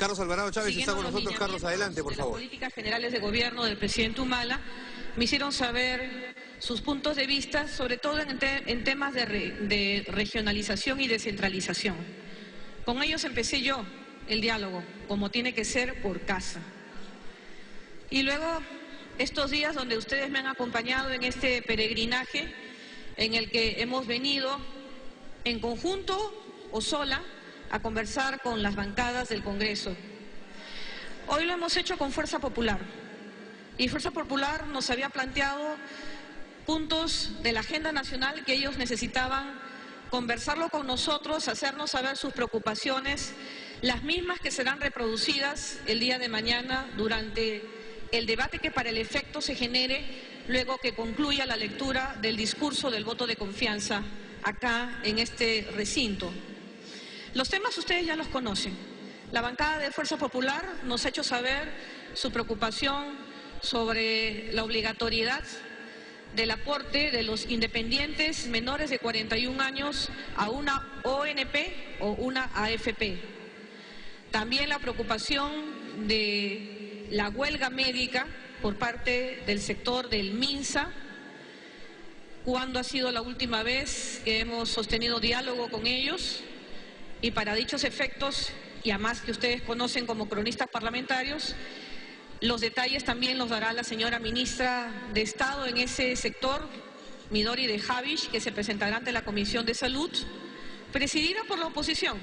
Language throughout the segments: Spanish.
Carlos Alvarado Chávez está con nosotros. Carlos, adelante, por favor. Las políticas generales de gobierno del presidente Humala me hicieron saber sus puntos de vista, sobre todo en temas de regionalización y descentralización. Con ellos empecé yo el diálogo, como tiene que ser, por casa. Y luego, estos días donde ustedes me han acompañado en este peregrinaje, en el que hemos venido en conjunto o sola a conversar con las bancadas del Congreso. Hoy lo hemos hecho con Fuerza Popular. Y Fuerza Popular nos había planteado puntos de la agenda nacional que ellos necesitaban conversarlo con nosotros, hacernos saber sus preocupaciones, las mismas que serán reproducidas el día de mañana durante el debate que para el efecto se genere luego que concluya la lectura del discurso del voto de confianza acá en este recinto. Los temas ustedes ya los conocen. La bancada de Fuerza Popular nos ha hecho saber su preocupación sobre la obligatoriedad del aporte de los independientes menores de 41 años a una ONP o una AFP. También la preocupación de la huelga médica por parte del sector del MINSA. ¿Cuándo ha sido la última vez que hemos sostenido diálogo con ellos? Y para dichos efectos, y además que ustedes conocen como cronistas parlamentarios, los detalles también los dará la señora ministra de Estado en ese sector, Midori de Javish, que se presentará ante la Comisión de Salud, presidida por la oposición,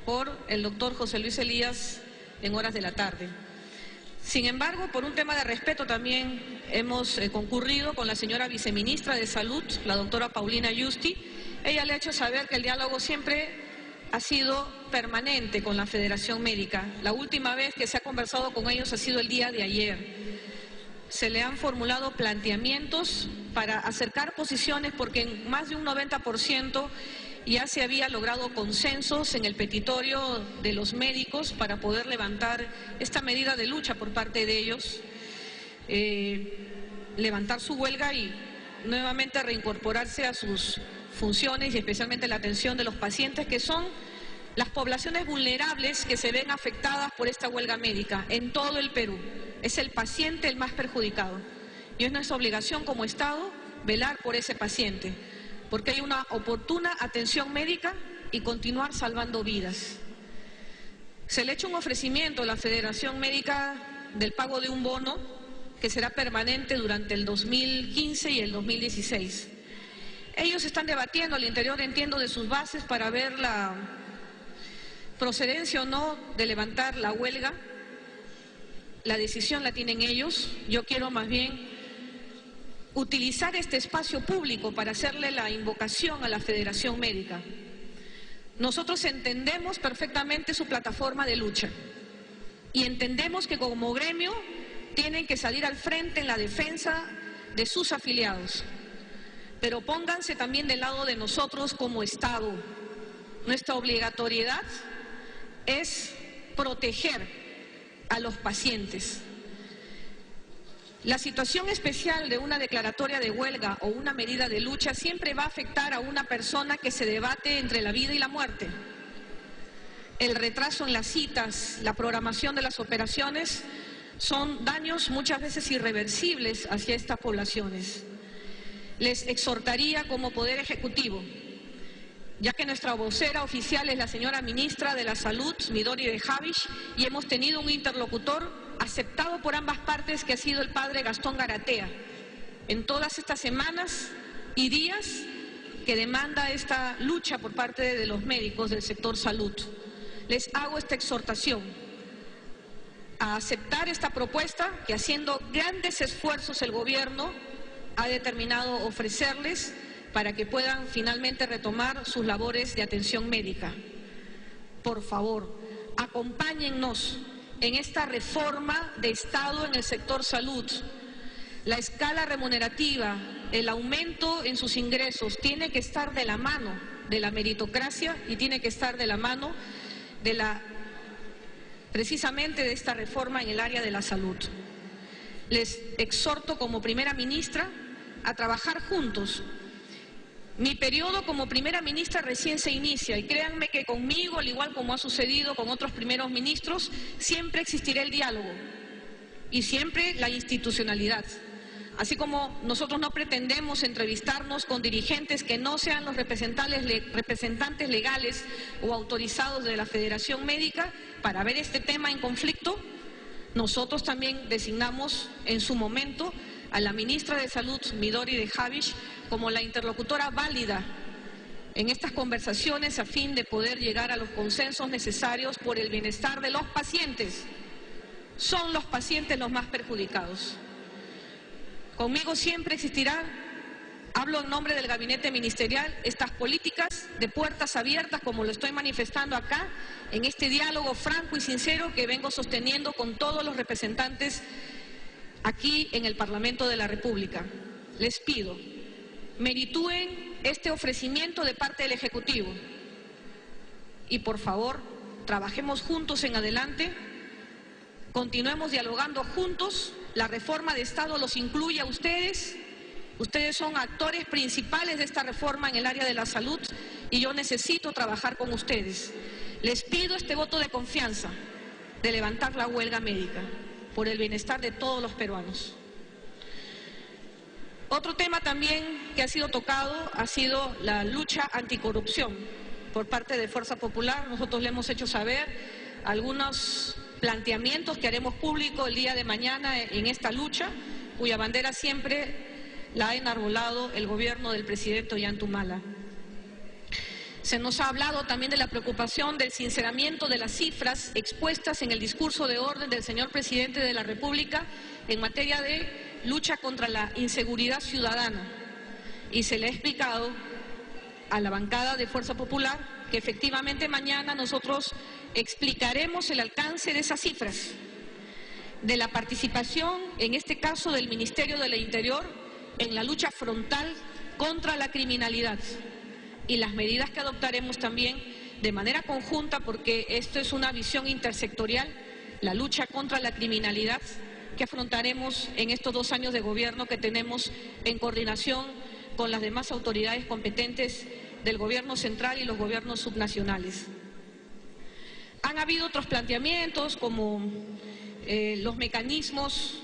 por el doctor José Luis Elías en horas de la tarde. Sin embargo, por un tema de respeto también hemos concurrido con la señora viceministra de Salud, la doctora Paulina Justi. Ella le ha hecho saber que el diálogo siempre ha sido permanente con la Federación Médica. La última vez que se ha conversado con ellos ha sido el día de ayer. Se le han formulado planteamientos para acercar posiciones porque en más de un 90% ya se había logrado consensos en el petitorio de los médicos para poder levantar esta medida de lucha por parte de ellos, levantar su huelga y nuevamente reincorporarse a sus funciones y especialmente la atención de los pacientes que son las poblaciones vulnerables que se ven afectadas por esta huelga médica en todo el Perú. Es el paciente el más perjudicado y es nuestra obligación como Estado velar por ese paciente, porque hay una oportuna atención médica y continuar salvando vidas. Se le ha hecho un ofrecimiento a la Federación Médica del pago de un bono que será permanente durante el 2015 y el 2016. Ellos están debatiendo al interior, entiendo, de sus bases para ver la procedencia o no de levantar la huelga. La decisión la tienen ellos. Yo quiero más bien utilizar este espacio público para hacerle la invocación a la Federación Médica. Nosotros entendemos perfectamente su plataforma de lucha y entendemos que como gremio tienen que salir al frente en la defensa de sus afiliados. Pero pónganse también del lado de nosotros como Estado. Nuestra obligatoriedad es proteger a los pacientes. La situación especial de una declaratoria de huelga o una medida de lucha siempre va a afectar a una persona que se debate entre la vida y la muerte. El retraso en las citas, la programación de las operaciones son daños muchas veces irreversibles hacia estas poblaciones. Les exhortaría como Poder Ejecutivo, ya que nuestra vocera oficial es la señora ministra de la Salud, Midori de Javish, y hemos tenido un interlocutor aceptado por ambas partes que ha sido el padre Gastón Garatea, en todas estas semanas y días que demanda esta lucha por parte de los médicos del sector salud. Les hago esta exhortación a aceptar esta propuesta que haciendo grandes esfuerzos el gobierno ha determinado ofrecerles para que puedan finalmente retomar sus labores de atención médica. Por favor, acompáñennos en esta reforma de Estado en el sector salud. La escala remunerativa, el aumento en sus ingresos tiene que estar de la mano de la meritocracia y tiene que estar de la mano de precisamente de esta reforma en el área de la salud. Les exhorto como primera ministra a trabajar juntos. Mi periodo como primera ministra recién se inicia y créanme que conmigo, al igual como ha sucedido con otros primeros ministros, siempre existirá el diálogo y siempre la institucionalidad. Así como nosotros no pretendemos entrevistarnos con dirigentes que no sean los representantes legales o autorizados de la Federación Médica para ver este tema en conflicto, nosotros también designamos en su momento a la ministra de Salud, Midori de Javish, como la interlocutora válida en estas conversaciones a fin de poder llegar a los consensos necesarios por el bienestar de los pacientes. Son los pacientes los más perjudicados. Conmigo siempre existirán, hablo en nombre del gabinete ministerial, estas políticas de puertas abiertas, como lo estoy manifestando acá, en este diálogo franco y sincero que vengo sosteniendo con todos los representantes aquí en el Parlamento de la República. Les pido, meritúen este ofrecimiento de parte del Ejecutivo y por favor, trabajemos juntos en adelante, continuemos dialogando juntos. La reforma de Estado los incluye a ustedes. Ustedes son actores principales de esta reforma en el área de la salud y yo necesito trabajar con ustedes. Les pido este voto de confianza de levantar la huelga médica por el bienestar de todos los peruanos. Otro tema también que ha sido tocado ha sido la lucha anticorrupción por parte de Fuerza Popular. Nosotros le hemos hecho saber algunos planteamientos que haremos público el día de mañana en esta lucha, cuya bandera siempre la ha enarbolado el gobierno del presidente Ollanta Humala. Se nos ha hablado también de la preocupación del sinceramiento de las cifras expuestas en el discurso de orden del señor presidente de la República en materia de lucha contra la inseguridad ciudadana. Y se le ha explicado a la bancada de Fuerza Popular que efectivamente mañana nosotros explicaremos el alcance de esas cifras, de la participación, en este caso del Ministerio del Interior, en la lucha frontal contra la criminalidad y las medidas que adoptaremos también de manera conjunta, porque esto es una visión intersectorial, la lucha contra la criminalidad que afrontaremos en estos 2 años de gobierno que tenemos en coordinación con las demás autoridades competentes del gobierno central y los gobiernos subnacionales. Han habido otros planteamientos como los mecanismos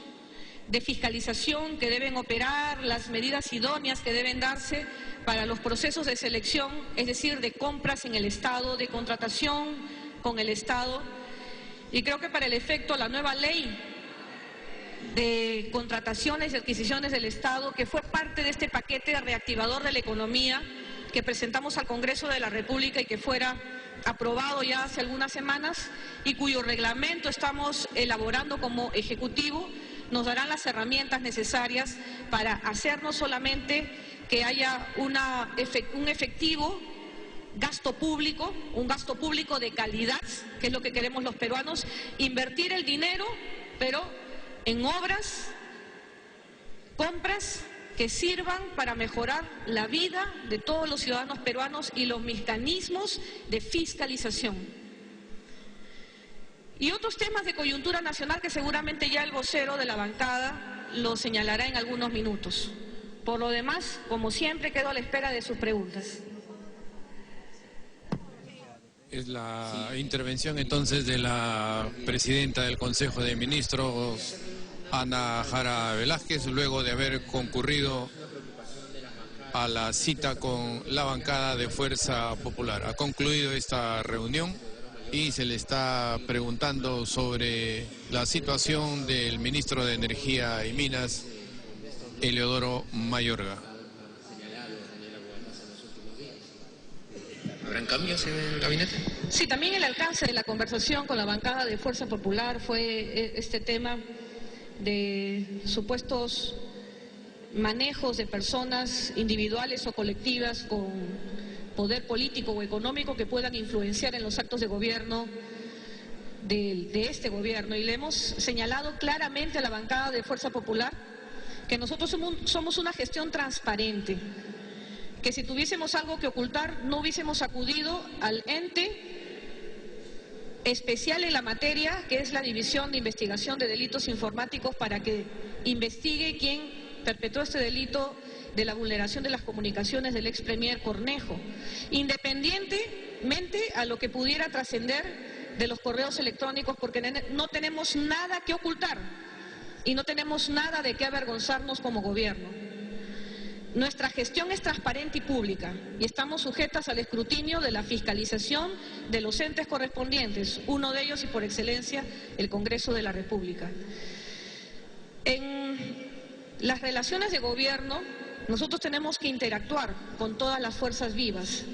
de fiscalización que deben operar, las medidas idóneas que deben darse para los procesos de selección, es decir, de compras en el Estado, de contratación con el Estado. Y creo que para el efecto la nueva ley de contrataciones y adquisiciones del Estado, que fue parte de este paquete reactivador de la economía que presentamos al Congreso de la República y que fuera aprobado ya hace algunas semanas y cuyo reglamento estamos elaborando como Ejecutivo, nos darán las herramientas necesarias para hacer no solamente que haya un efectivo gasto público, un gasto público de calidad, que es lo que queremos los peruanos, invertir el dinero, pero en obras, compras que sirvan para mejorar la vida de todos los ciudadanos peruanos y los mecanismos de fiscalización. Y otros temas de coyuntura nacional que seguramente ya el vocero de la bancada lo señalará en algunos minutos. Por lo demás, como siempre, quedo a la espera de sus preguntas. Es la intervención entonces de la presidenta del Consejo de Ministros, Ana Jara Velázquez, luego de haber concurrido a la cita con la bancada de Fuerza Popular. Ha concluido esta reunión y se le está preguntando sobre la situación del ministro de Energía y Minas, Eleodoro Mayorga. ¿Habrán cambios en el gabinete? Sí, también el alcance de la conversación con la bancada de Fuerza Popular fue este tema de supuestos manejos de personas individuales o colectivas con poder político o económico que puedan influenciar en los actos de gobierno de este gobierno. Y le hemos señalado claramente a la bancada de Fuerza Popular que nosotros somos una gestión transparente, que si tuviésemos algo que ocultar no hubiésemos acudido al ente especial en la materia, que es la División de Investigación de Delitos Informáticos, para que investigue quién perpetró este delito de la vulneración de las comunicaciones del ex premier Cornejo, independientemente a lo que pudiera trascender de los correos electrónicos, porque no tenemos nada que ocultar y no tenemos nada de qué avergonzarnos como gobierno. Nuestra gestión es transparente y pública y estamos sujetas al escrutinio de la fiscalización de los entes correspondientes, uno de ellos y por excelencia el Congreso de la República. En las relaciones de gobierno nosotros tenemos que interactuar con todas las fuerzas vivas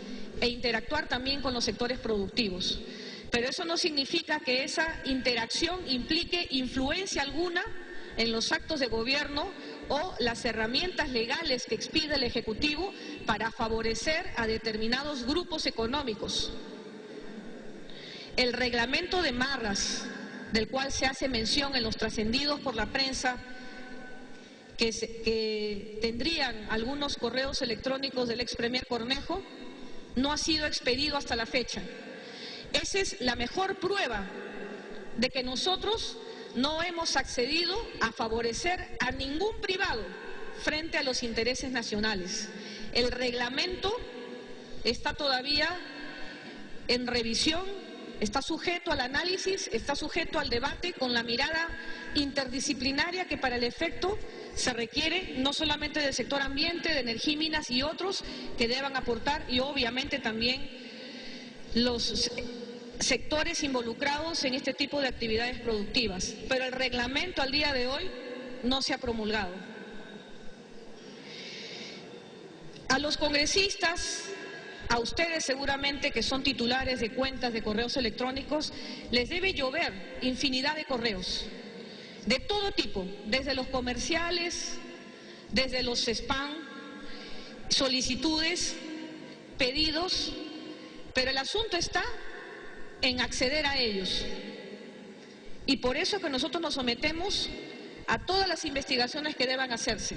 e interactuar también con los sectores productivos, pero eso no significa que esa interacción implique influencia alguna en los actos de gobierno o las herramientas legales que expide el Ejecutivo para favorecer a determinados grupos económicos. El reglamento de Marras, del cual se hace mención en los trascendidos por la prensa, que tendrían algunos correos electrónicos del ex premier Cornejo, no ha sido expedido hasta la fecha. Esa es la mejor prueba de que nosotros no hemos accedido a favorecer a ningún privado frente a los intereses nacionales. El reglamento está todavía en revisión, está sujeto al análisis, está sujeto al debate con la mirada interdisciplinaria que para el efecto se requiere, no solamente del sector ambiente, de energía y minas y otros que deban aportar, y obviamente también los sectores involucrados en este tipo de actividades productivas. Pero el reglamento al día de hoy no se ha promulgado. A los congresistas, a ustedes seguramente que son titulares de cuentas de correos electrónicos, les debe llover infinidad de correos, de todo tipo, desde los comerciales, desde los spam, solicitudes, pedidos, pero el asunto está en acceder a ellos. Y por eso es que nosotros nos sometemos a todas las investigaciones que deban hacerse,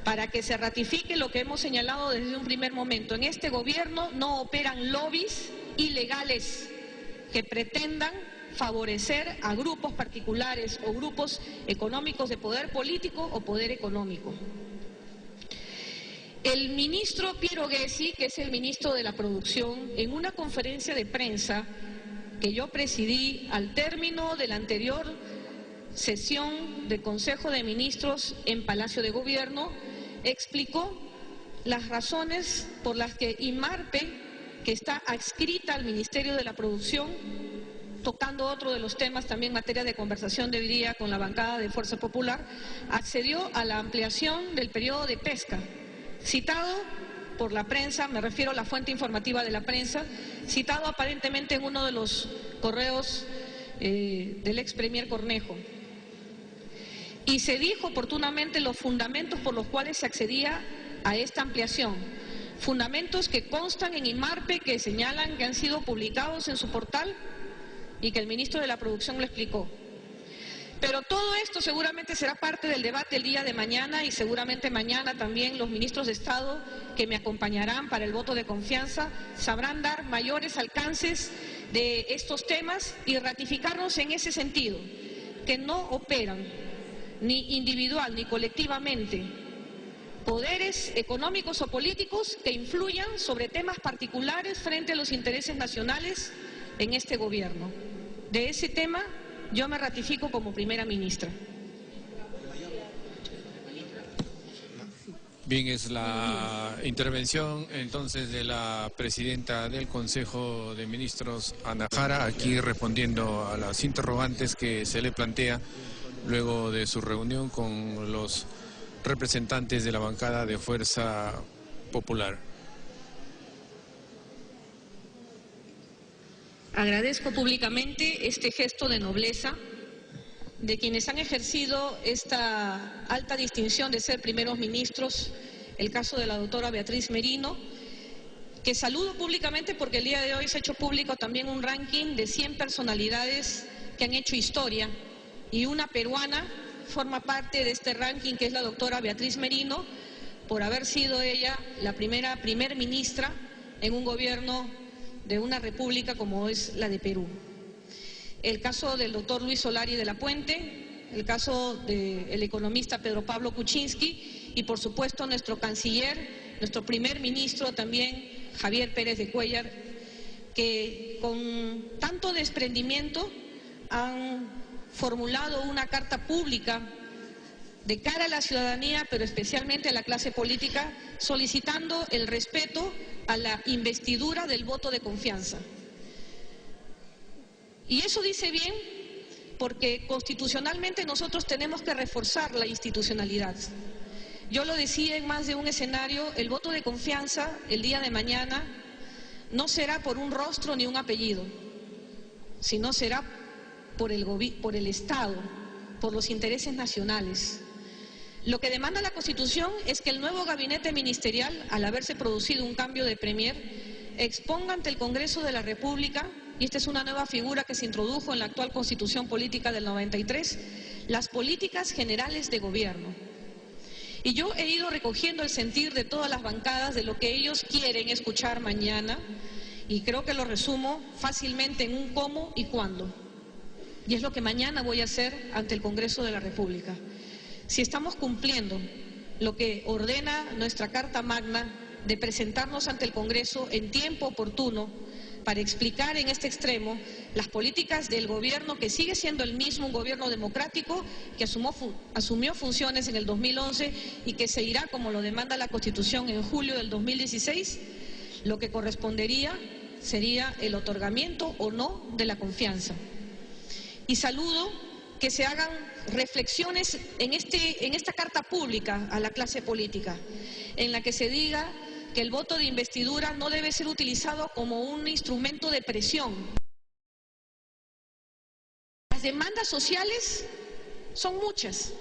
para que se ratifique lo que hemos señalado desde un primer momento. En este gobierno no operan lobbies ilegales que pretendan favorecer a grupos particulares o grupos económicos de poder político o poder económico. El ministro Piero Gessi, que es el ministro de la Producción, en una conferencia de prensa que yo presidí al término de la anterior sesión del Consejo de Ministros en Palacio de Gobierno, explicó las razones por las que IMARPE, que está adscrita al Ministerio de la Producción, tocando otro de los temas también materia de conversación de hoy día con la bancada de Fuerza Popular, accedió a la ampliación del periodo de pesca, citado por la prensa, me refiero a la fuente informativa de la prensa, citado aparentemente en uno de los correos del ex premier Cornejo. Y se dijo oportunamente los fundamentos por los cuales se accedía a esta ampliación. Fundamentos que constan en IMARPE, que señalan que han sido publicados en su portal y que el ministro de la Producción lo explicó. Pero todo esto seguramente será parte del debate el día de mañana, y seguramente mañana también los ministros de Estado que me acompañarán para el voto de confianza sabrán dar mayores alcances de estos temas y ratificarnos en ese sentido, que no operan ni individual ni colectivamente poderes económicos o políticos que influyan sobre temas particulares frente a los intereses nacionales en este gobierno. De ese tema yo me ratifico como primera ministra. Bien, es la intervención entonces de la presidenta del Consejo de Ministros, Ana Jara, aquí respondiendo a las interrogantes que se le plantea luego de su reunión con los representantes de la bancada de Fuerza Popular. Agradezco públicamente este gesto de nobleza de quienes han ejercido esta alta distinción de ser primeros ministros, el caso de la doctora Beatriz Merino, que saludo públicamente porque el día de hoy se ha hecho público también un ranking de 100 personalidades que han hecho historia, y una peruana forma parte de este ranking, que es la doctora Beatriz Merino, por haber sido ella la primer ministra en un gobierno de una república como es la de Perú. El caso del doctor Luis Solari de la Puente, el caso del economista Pedro Pablo Kuczynski y por supuesto nuestro canciller, nuestro primer ministro también, Javier Pérez de Cuéllar, que con tanto desprendimiento han formulado una carta pública de cara a la ciudadanía, pero especialmente a la clase política, solicitando el respeto a la investidura del voto de confianza. Y eso dice bien porque constitucionalmente nosotros tenemos que reforzar la institucionalidad. Yo lo decía en más de un escenario, el voto de confianza el día de mañana no será por un rostro ni un apellido, sino será por el Estado, por los intereses nacionales. Lo que demanda la Constitución es que el nuevo gabinete ministerial, al haberse producido un cambio de premier, exponga ante el Congreso de la República, y esta es una nueva figura que se introdujo en la actual Constitución Política del 93, las políticas generales de gobierno. Y yo he ido recogiendo el sentir de todas las bancadas de lo que ellos quieren escuchar mañana, y creo que lo resumo fácilmente en un cómo y cuándo. Y es lo que mañana voy a hacer ante el Congreso de la República. Si estamos cumpliendo lo que ordena nuestra Carta Magna de presentarnos ante el Congreso en tiempo oportuno para explicar en este extremo las políticas del gobierno, que sigue siendo el mismo, un gobierno democrático que asumió funciones en el 2011 y que se irá, como lo demanda la Constitución, en julio del 2016, lo que correspondería sería el otorgamiento o no de la confianza. Y saludo que se hagan reflexiones en esta carta pública a la clase política, en la que se diga que el voto de investidura no debe ser utilizado como un instrumento de presión. Las demandas sociales son muchas,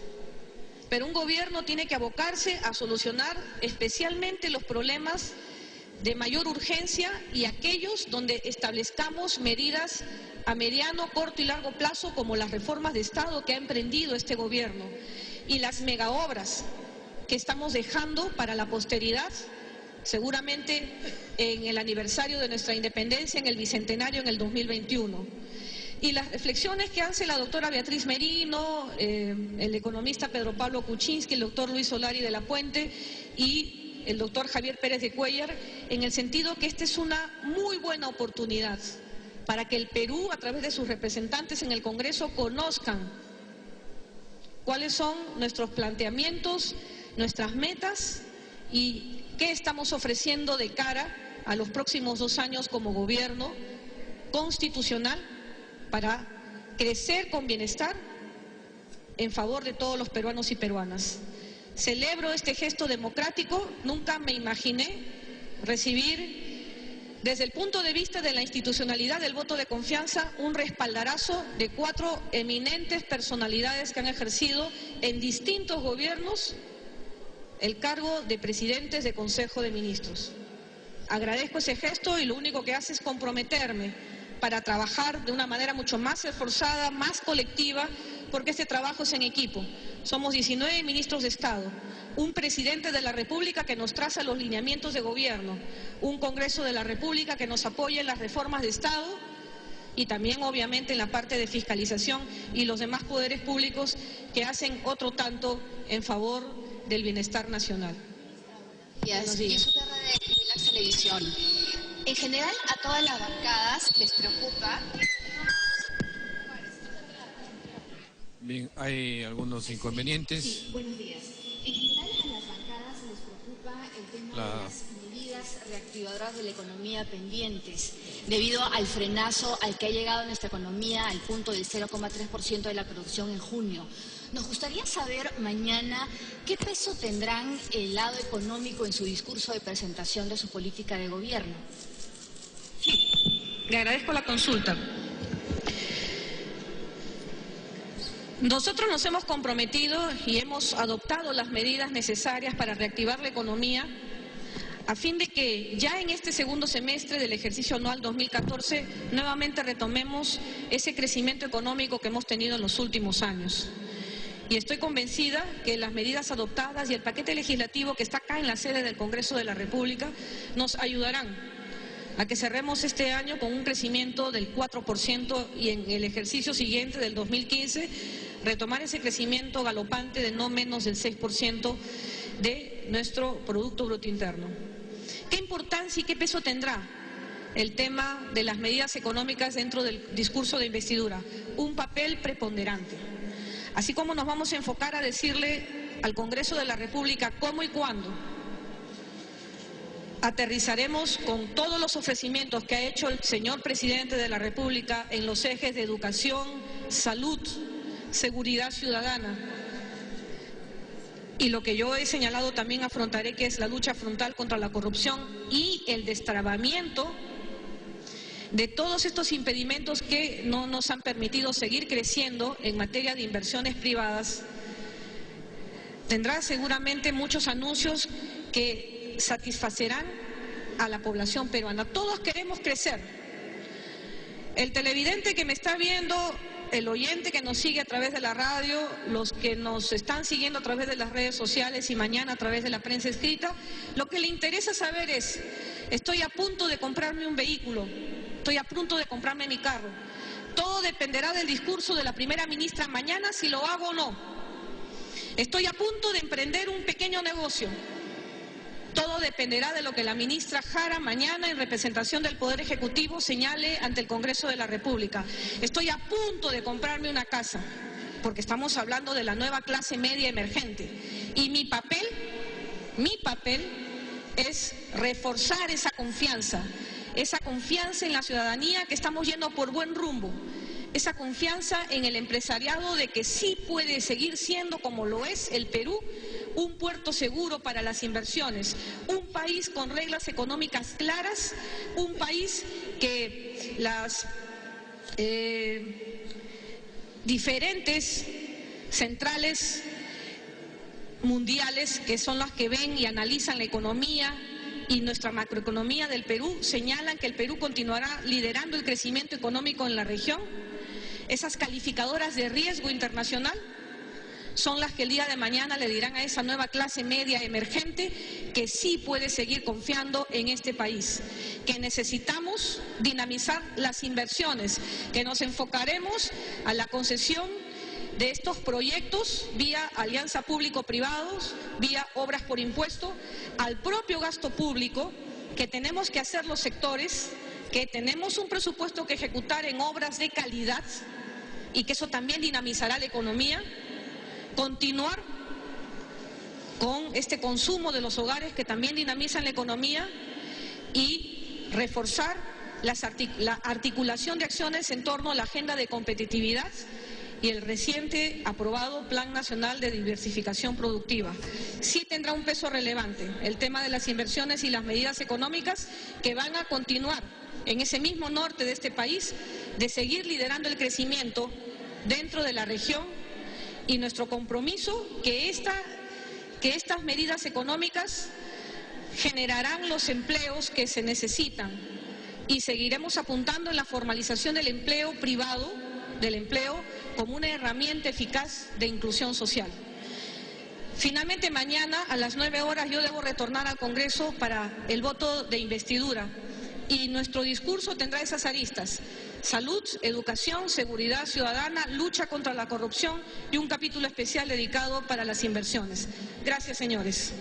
pero un gobierno tiene que abocarse a solucionar especialmente los problemas de mayor urgencia y aquellos donde establezcamos medidas a mediano, corto y largo plazo, como las reformas de Estado que ha emprendido este gobierno y las megaobras que estamos dejando para la posteridad, seguramente en el aniversario de nuestra independencia, en el bicentenario, en el 2021. Y las reflexiones que hace la doctora Beatriz Merino, el economista Pedro Pablo Kuczynski, el doctor Luis Solari de la Puente y el doctor Javier Pérez de Cuéllar, en el sentido que esta es una muy buena oportunidad para que el Perú, a través de sus representantes en el Congreso, conozcan cuáles son nuestros planteamientos, nuestras metas y qué estamos ofreciendo de cara a los próximos 2 años como gobierno constitucional para crecer con bienestar en favor de todos los peruanos y peruanas. Celebro este gesto democrático. Nunca me imaginé recibir, desde el punto de vista de la institucionalidad del voto de confianza, un respaldarazo de 4 eminentes personalidades que han ejercido en distintos gobiernos el cargo de presidentes de Consejo de Ministros. Agradezco ese gesto y lo único que hace es comprometerme para trabajar de una manera mucho más esforzada, más colectiva, porque este trabajo es en equipo. Somos 19 ministros de Estado, un presidente de la República que nos traza los lineamientos de gobierno, un Congreso de la República que nos apoya en las reformas de Estado y también obviamente en la parte de fiscalización, y los demás poderes públicos que hacen otro tanto en favor del bienestar nacional. Buenos días. De Milax Televisión. En general, a todas las bancadas les preocupa. Bien, hay algunos inconvenientes. Sí, buenos días. En general, a las bancadas les preocupa el tema de las medidas reactivadoras de la economía pendientes, debido al frenazo al que ha llegado nuestra economía al punto del 0,3% de la producción en junio. Nos gustaría saber mañana qué peso tendrán el lado económico en su discurso de presentación de su política de gobierno. Sí, le agradezco la consulta. Nosotros nos hemos comprometido y hemos adoptado las medidas necesarias para reactivar la economía a fin de que ya en este segundo semestre del ejercicio anual 2014 nuevamente retomemos ese crecimiento económico que hemos tenido en los últimos años. Y estoy convencida que las medidas adoptadas y el paquete legislativo que está acá en la sede del Congreso de la República nos ayudarán a que cerremos este año con un crecimiento del 4% y en el ejercicio siguiente del 2015 retomar ese crecimiento galopante de no menos del 6% de nuestro Producto Bruto Interno. ¿Qué importancia y qué peso tendrá el tema de las medidas económicas dentro del discurso de investidura? Un papel preponderante. Así como nos vamos a enfocar a decirle al Congreso de la República cómo y cuándo aterrizaremos con todos los ofrecimientos que ha hecho el señor Presidente de la República en los ejes de educación, salud, seguridad ciudadana. Y lo que yo he señalado también afrontaré, que es la lucha frontal contra la corrupción y el destrabamiento de todos estos impedimentos que no nos han permitido seguir creciendo en materia de inversiones privadas. Tendrá seguramente muchos anuncios que satisfacerán a la población peruana. Todos queremos crecer. El televidente que me está viendo, el oyente que nos sigue a través de la radio, los que nos están siguiendo a través de las redes sociales y mañana a través de la prensa escrita, lo que le interesa saber es: estoy a punto de comprarme un vehículo, estoy a punto de comprarme mi carro. Todo dependerá del discurso de la primera ministra mañana si lo hago o no. Estoy a punto de emprender un pequeño negocio. Todo dependerá de lo que la ministra Jara mañana, en representación del Poder Ejecutivo, señale ante el Congreso de la República. Estoy a punto de comprarme una casa, porque estamos hablando de la nueva clase media emergente. Y mi papel es reforzar esa confianza en la ciudadanía, que estamos yendo por buen rumbo. Esa confianza en el empresariado de que sí puede seguir siendo, como lo es el Perú, un puerto seguro para las inversiones, un país con reglas económicas claras, un país que las diferentes centrales mundiales, que son las que ven y analizan la economía y nuestra macroeconomía del Perú, señalan que el Perú continuará liderando el crecimiento económico en la región. Esas calificadoras de riesgo internacional son las que el día de mañana le dirán a esa nueva clase media emergente que sí puede seguir confiando en este país, que necesitamos dinamizar las inversiones, que nos enfocaremos a la concesión de estos proyectos vía alianza público-privados, vía obras por impuesto, al propio gasto público que tenemos que hacer los sectores, que tenemos un presupuesto que ejecutar en obras de calidad y que eso también dinamizará la economía. Continuar con este consumo de los hogares que también dinamizan la economía y reforzar la articulación de acciones en torno a la agenda de competitividad y el reciente aprobado Plan Nacional de Diversificación Productiva. Sí tendrá un peso relevante el tema de las inversiones y las medidas económicas que van a continuar en ese mismo norte de este país, de seguir liderando el crecimiento dentro de la región, y nuestro compromiso que estas medidas económicas generarán los empleos que se necesitan, y seguiremos apuntando en la formalización del empleo privado, del empleo como una herramienta eficaz de inclusión social. Finalmente, mañana a las 9 horas yo debo retornar al Congreso para el voto de investidura, y nuestro discurso tendrá esas aristas: salud, educación, seguridad ciudadana, lucha contra la corrupción y un capítulo especial dedicado para las inversiones. Gracias, señores.